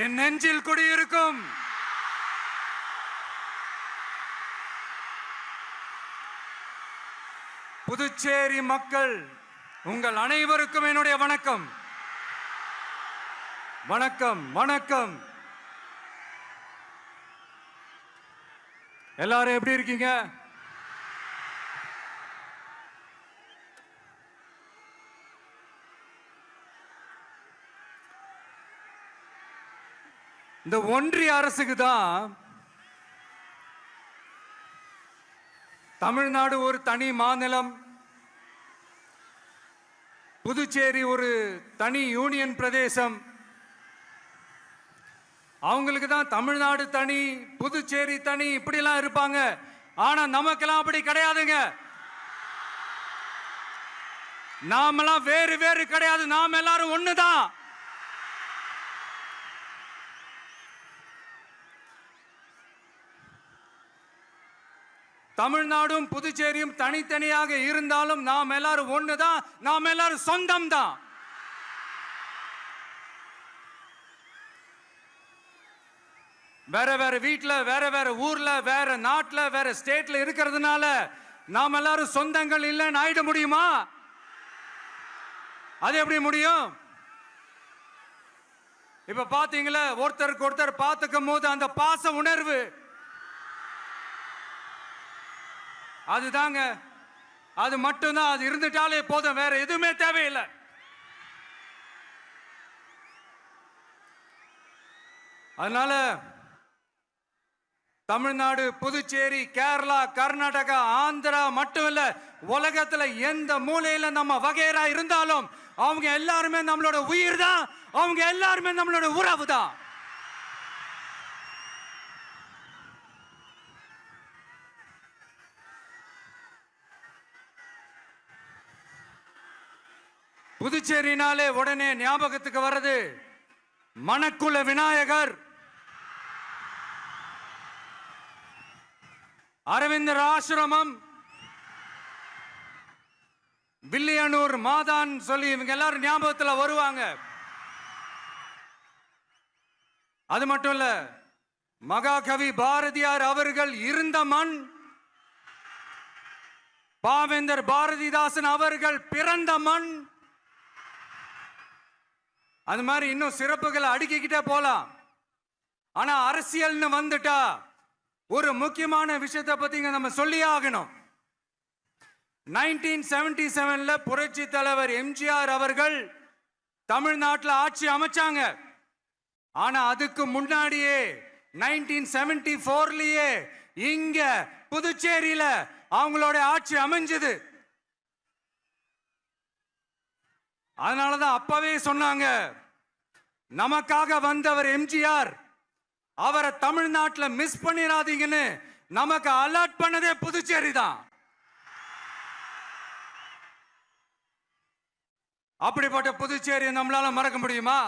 என் நெஞ்சில் குடியிருக்கும் புதுச்சேரி மக்கள் உங்கள் அனைவருக்கும் என்னுடைய வணக்கம். வணக்கம் வணக்கம். எல்லாரும் எப்படி இருக்கீங்க? இந்த ஒன்றிய அரசுக்கு தான் தமிழ்நாடு ஒரு தனி மாநிலம், புதுச்சேரி ஒரு தனி யூனியன் பிரதேசம். அவங்களுக்கு தான் தமிழ்நாடு தனி, புதுச்சேரி தனி, இப்படிலாம் இருப்பாங்க. ஆனா நமக்கெல்லாம் அப்படி கிடையாதுங்க. நாமெல்லாம் வேறு வேறு கிடையாது. நாம் எல்லாரும் ஒண்ணுதான். தமிழ்நாடும் புதுச்சேரியும் தனித்தனியாக இருந்தாலும் நாம் எல்லாரும் ஒண்ணுதான். நாம் எல்லாரும் சொந்தம் தான். வேற வேற வீட்டுல, வேற வேற ஊர்ல, வேற நாட்டுல, வேற ஸ்டேட்ல இருக்கிறதுனால நாம் எல்லாரும் சொந்தங்கள் இல்லைன்னு ஆயிட முடியுமா? அது எப்படி முடியும்? இப்ப பாத்தீங்களா, ஒருத்தருக்கு ஒருத்தர் பார்த்துக்கும் போது அந்த பாச உணர்வு, அதுதாங்க, அது மட்டும்தான். அது இருந்துட்டாலே போதும், வேற எதுவுமே தேவையில்லை. அதனால தமிழ்நாடு, புதுச்சேரி, கேரளா, கர்நாடகா, ஆந்திரா மட்டும் இல்ல, உலகத்துல எந்த மூலையில நம்ம வகைரா இருந்தாலும் அவங்க எல்லாருமே நம்மளோட உயிர் தான். அவங்க எல்லாருமே நம்மளோட உறவு தான். புதுச்சேரினாலே உடனே ஞாபகத்துக்கு வர்றது மணக்குள விநாயகர், அரவிந்தர் ஆசிரமம், வில்லியனூர் மாதான் சொல்லி இவங்க எல்லாரும் ஞாபகத்தில் வருவாங்க. அது மட்டும் இல்ல, மகாகவி பாரதியார் அவர்கள் இருந்த மண், பாவேந்தர் பாரதிதாசன் அவர்கள் பிறந்த மண். அது மாதிரி இன்னும் சிறப்புகளை அடுக்கிக்கிட்டே போலாம். ஆனா அரசியல்னு வந்துட்டா ஒரு முக்கியமான விஷயத்தை பத்தி நம்ம சொல்லி ஆகணும். 1977ல புரட்சி தலைவர் எம்ஜிஆர் அவர்கள் தமிழ்நாட்டில் ஆட்சி அமைச்சாங்க. ஆனா அதுக்கு முன்னாடியே 1974லயே இங்க புதுச்சேரியில அவங்களோட ஆட்சி அமைஞ்சது. அதனாலதான் அப்பவே சொன்னாங்க, நமக்காக வந்தவர் எம்ஜிஆர், அவரை தமிழ்நாட்டில் மிஸ் பண்ணிடாதீங்கன்னு நமக்கு அலர்ட் பண்ணதே புதுச்சேரி தான். அப்படிப்பட்ட புதுச்சேரியை நம்மளால மறக்க முடியுமா?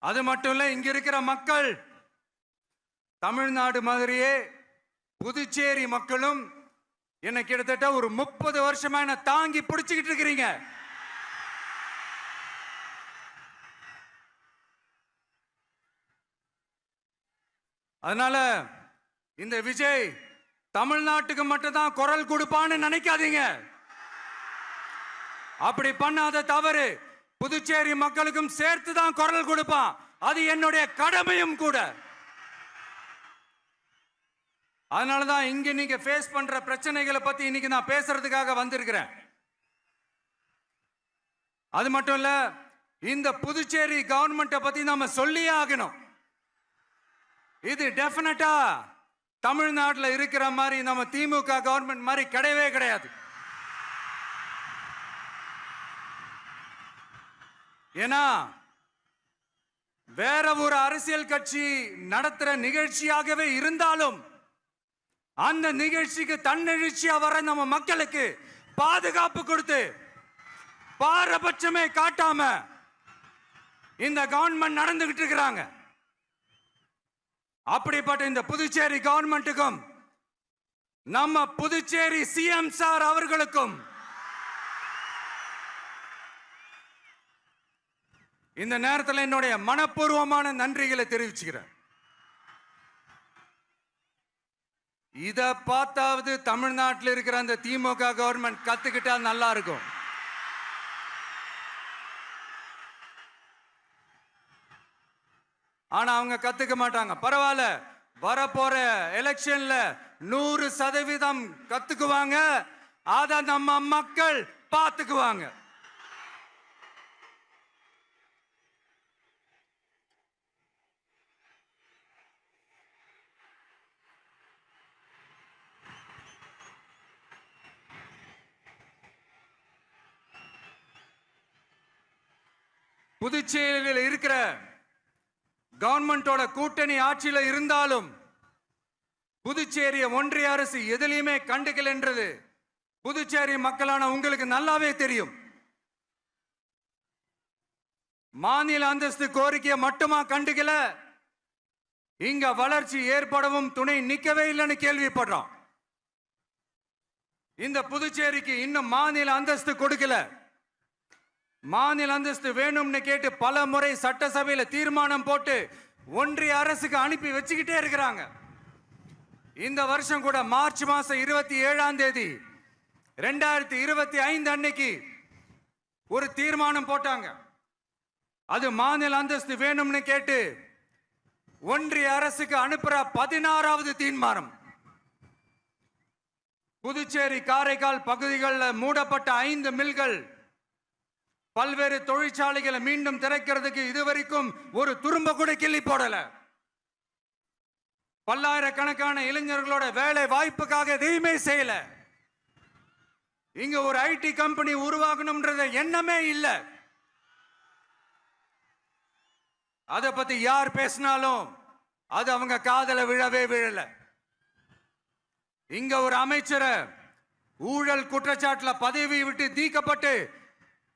அது மட்டும் இல்ல, இங்க இருக்கிற மக்கள் தமிழ்நாடு மாதிரியே புதுச்சேரி மக்களும் என்ன கிட்டத்தட்ட ஒரு 30 வருஷமா என்ன தாங்கி பிடிச்சுக்கிட்டு இருக்கிறீங்க. அதனால இந்த விஜய் தமிழ்நாட்டுக்கு மட்டும்தான் குரல் கொடுப்பான்னு நினைக்காதீங்க. அப்படி பண்ணாத தவறு. புதுச்சேரி மக்களுக்கும் சேர்த்து தான் குரல் கொடுப்பான். அது என்னுடைய கடமையும் கூட. அதனாலதான் இங்க நீங்க ஃபேஸ் பண்ற பிரச்சனைகளை பத்தி இன்னைக்கு நான் பேசுறதுக்காக வந்திருக்கிறேன். அது மட்டும் இல்ல, இந்த புதுச்சேரி கவர்மெண்ட்டை பத்தி நாம சொல்லியே ஆகணும். இது டெஃபினட்டா தமிழ்நாட்டில் இருக்கிற மாதிரி நம்ம திமுக கவர்மெண்ட் மாதிரி கிடையவே கிடையாது. ஏன்னா வேற ஒரு அரசியல் கட்சி நடத்துற நிகழ்ச்சியாகவே இருந்தாலும் அந்த நிகழ்ச்சிக்கு தன்னெழுச்சியா வர நம்ம மக்களுக்கு பாதுகாப்பு கொடுத்து பாரபட்சமே காட்டாம இந்த கவர்மெண்ட் நடந்துகிட்டு இருக்கிறாங்க. அப்படிப்பட்ட இந்த புதுச்சேரி கவர்மெண்ட்டுக்கும் நம்ம புதுச்சேரி சிஎம் சார் அவர்களுக்கும் இந்த நேரத்தில் என்னுடைய மனப்பூர்வமான நன்றிகளை தெரிவிச்சுக்கிறேன். இத பார்த்தாவது தமிழ்நாட்டில் இருக்கிற அந்த திமுக கவர்மெண்ட் கத்துக்கிட்டா நல்லா இருக்கும். ஆனா அவங்க கத்துக்க மாட்டாங்க. பரவாயில்ல, வரப்போற எலெக்ஷன்ல 100% கத்துக்குவாங்க. அத நம்ம மக்கள் பார்த்துக்குவாங்க. புதுச்சேரியில் இருக்கிற கவர்மெண்டோட கூட்டணி ஆட்சியில இருந்தாலும் புதுச்சேரிய ஒன்றிய அரசு எதிலையுமே கண்டுக்கல என்றது புதுச்சேரி மக்களான உங்களுக்கு நல்லாவே தெரியும். மாநில அந்தஸ்து கோரிக்கையை மட்டுமா கண்டுக்கல, இங்க வளர்ச்சி ஏற்படவும் துணை நிக்கவே இல்லைன்னு கேள்விப்படுறோம். இந்த புதுச்சேரிக்கு இன்னும் மாநில அந்தஸ்து கொடுக்கல. மாநில அந்தஸ்து வேணும்னு கேட்டு பல முறை சட்டசபையில தீர்மானம் போட்டு ஒன்றிய அரசுக்கு அனுப்பி வச்சுக்கிட்டே இருக்கிறாங்க. இந்த வருஷம் கூட மார்ச் மாசம் 27ஆம் தேதி 2025 அன்னைக்கு ஒரு தீர்மானம் போட்டாங்க. அது மாநில அந்தஸ்து வேணும்னு கேட்டு ஒன்றிய அரசுக்கு அனுப்புற 16வது தீர்மானம். புதுச்சேரி காரைக்கால் பகுதிகளில் மூடப்பட்ட 5 மில்கள், பல்வேறு தொழிற்சாலைகளை மீண்டும் திறக்கிறதுக்கு இதுவரைக்கும் ஒரு துரும்ப கூட கிள்ளி போடல. பல்லாயிரக்கணக்கான இளைஞர்களோட வேலை வாய்ப்புக்காக எதையுமே செய்யல. இங்க ஒரு ஐடி கம்பெனி உருவாகணும்ன்ற எண்ணமே இல்லை. அதை பத்தி யார் பேசினாலும் அது அவங்க காதல விழவே விழல. இங்க ஒரு அமைச்சரை ஊழல் குற்றச்சாட்டுல பதவி விட்டு நீக்கப்பட்டு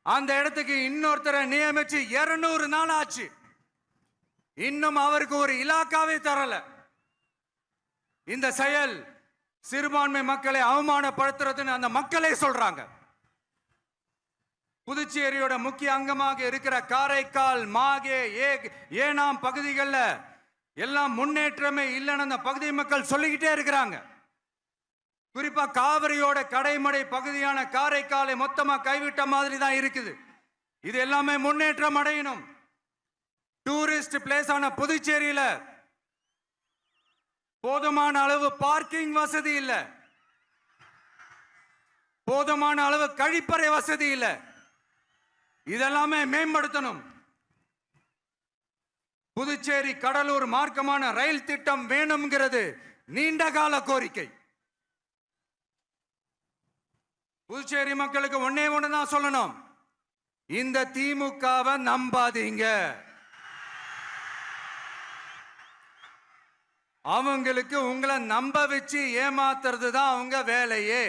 அந்த இடத்துக்கு இன்னொருத்தரை நியமிச்சு 200 நாள் ஆச்சு. இன்னும் அவருக்கு ஒரு இலாக்காவே தரல. இந்த செயல் சிறுபான்மை மக்களை அவமானப்படுத்துறதுன்னு அந்த மக்களே சொல்றாங்க. புதுச்சேரியோட முக்கிய அங்கமாக இருக்கிற காரைக்கால், மாகே, ஏனாம் பகுதிகளில் எல்லாம் முன்னேற்றமே இல்லைன்னு அந்த பகுதி மக்கள் சொல்லிக்கிட்டே இருக்கிறாங்க. குறிப்பா காவிரியோட கடைமடை பகுதியான காரைக்காலை மொத்தமா கைவிட்ட மாதிரி தான் இருக்குது. இது எல்லாமே முன்னேற்றம் அடையணும். டூரிஸ்ட் பிளேஸ் ஆன புதுச்சேரியில போதுமான அளவு பார்க்கிங் வசதி இல்ல, போதுமான அளவு கழிப்பறை வசதி இல்ல. இதெல்லாமே மேம்படுத்தணும். புதுச்சேரி கடலூர் மார்க்கமான ரயில் திட்டம் வேணும்ங்கிறது நீண்ட கால கோரிக்கை. புதுச்சேரி மக்களுக்கு ஒன்னே ஒண்ணுதான் சொல்லணும், இந்த திமுகவை நம்பாதீங்க. அவங்களுக்கு உங்களை நம்ப வச்சு ஏமாத்துறது தான் அவங்க வேலையே.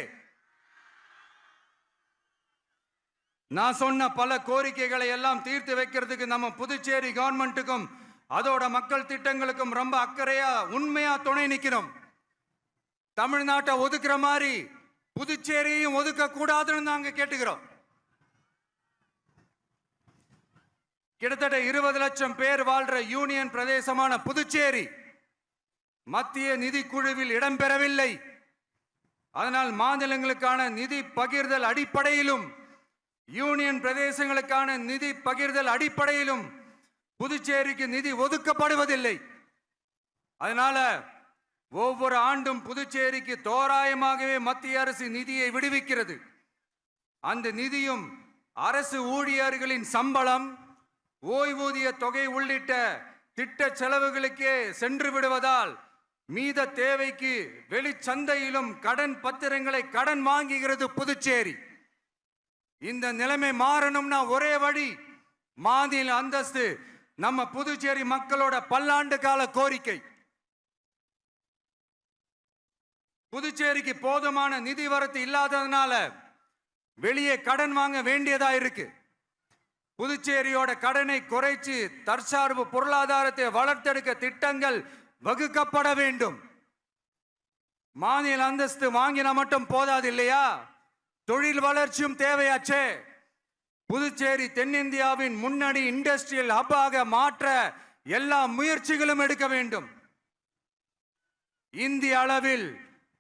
நான் சொன்ன பல கோரிக்கைகளை எல்லாம் தீர்த்து வைக்கிறதுக்கு நம்ம புதுச்சேரி கவர்மெண்ட்டுக்கும் அதோட மக்கள் திட்டங்களுக்கும் ரொம்ப அக்கறையா உண்மையா துணை நிக்கணும். தமிழ்நாட்டை ஒதுக்குற மாதிரி புதுச்சேரியும் ஒதுக்க கூடாதுன்னு நாங்க கேட்டுக்கிறோம். கிட்டத்தட்ட 20 லட்சம் பேர் வாழ்ற யூனியன் பிரதேசமான புதுச்சேரி மத்திய நிதி குழுவில் இடம்பெறவில்லை. அதனால் மாநிலங்களுக்கான நிதி பகிர்தல் அடிப்படையிலும் யூனியன் பிரதேசங்களுக்கான நிதி பகிர்தல் அடிப்படையிலும் புதுச்சேரிக்கு நிதி ஒதுக்கப்படுவதில்லை. அதனால ஒவ்வொரு ஆண்டும் புதுச்சேரிக்கு தோராயமாகவே மத்திய அரசு நிதியை விடுவிக்கிறது. அந்த நிதியும் அரசு ஊழியர்களின் சம்பளம், ஓய்வூதிய தொகை உள்ளிட்ட திட்ட செலவுகளுக்கே சென்று விடுவதால் மீத தேவைக்கு வெளிச்சந்தையிலும் கடன் பத்திரங்களை கடன் வாங்குகிறது புதுச்சேரி. இந்த நிலைமை மாறணும்னா ஒரே வழி, மாநில அந்தஸ்து நம்ம புதுச்சேரி மக்களோட பல்லாண்டு கால கோரிக்கை. புதுச்சேரிக்கு போதுமான நிதி வரத்து இல்லாததுனால வெளியே கடன் வாங்க வேண்டியதா இருக்கு. புதுச்சேரியோட கடனை குறைச்சு தற்சார்பு பொருளாதாரத்தை வளர்த்தெடுக்க திட்டங்கள் வகுக்கப்பட வேண்டும். மாநில அந்தஸ்து வாங்கினா மட்டும் போதாது இல்லையா, தொழில் வளர்ச்சியும் தேவையாச்சே. புதுச்சேரி தென்னிந்தியாவின் முன்னணி இண்டஸ்ட்ரியல் ஹப்பாக மாற்ற எல்லா முயற்சிகளும் எடுக்க வேண்டும். இந்திய அளவில்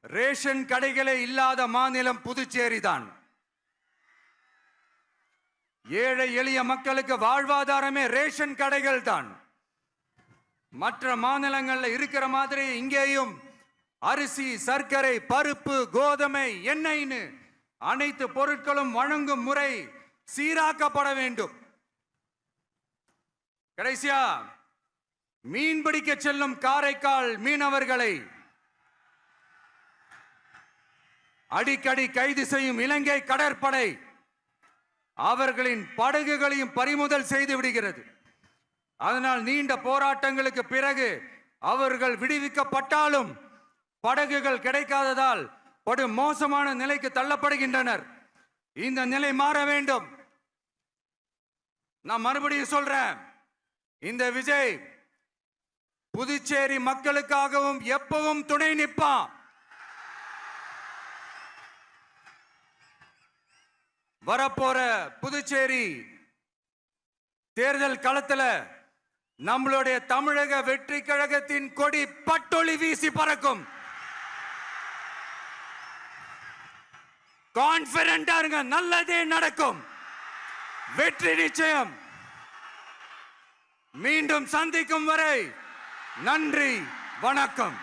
ரேஷன் கடைகளே இல்லாத மாநிலம் புதுச்சேரி தான். ஏழை எளிய மக்களுக்கு வாழ்வாதாரமே ரேஷன் கடைகள் தான். மற்ற மாநிலங்கள்ல இருக்கிற மாதிரி இங்கேயும் அரிசி, சர்க்கரை, பருப்பு, கோதுமை, எண்ணெய்னு அனைத்து பொருட்களும் வழங்கும் முறை சீராக்கப்பட வேண்டும். கடைசியா மீன்பிடிக்க செல்லும் காரைக்கால் மீனவர்களை அடிக்கடி கைது செய்யும் இலங்கை கடற்படை அவர்களின் படகுகளையும் பறிமுதல் செய்து விடுகிறது. அதனால் நீண்ட போராட்டங்களுக்கு பிறகு அவர்கள் விடுவிக்கப்பட்டாலும் படகுகள் கிடைக்காததால் படு மோசமான நிலைக்கு தள்ளப்படுகின்றனர். இந்த நிலை மாற வேண்டும். நான் மறுபடியும் சொல்றேன், இந்த விஜய் புதுச்சேரி மக்களுக்காகவும் எப்பவும் துணை நிற்பான். வரப்போற புதுச்சேரி தேர்தல் களத்துல நம்மளுடைய தமிழக வெற்றி கழகத்தின் கொடி பட்டொளி வீசி பறக்கும். கான்பிடென்டா இருங்க, நல்லதே நடக்கும். வெற்றி நிச்சயம். மீண்டும் சந்திக்கும் வரை நன்றி, வணக்கம்.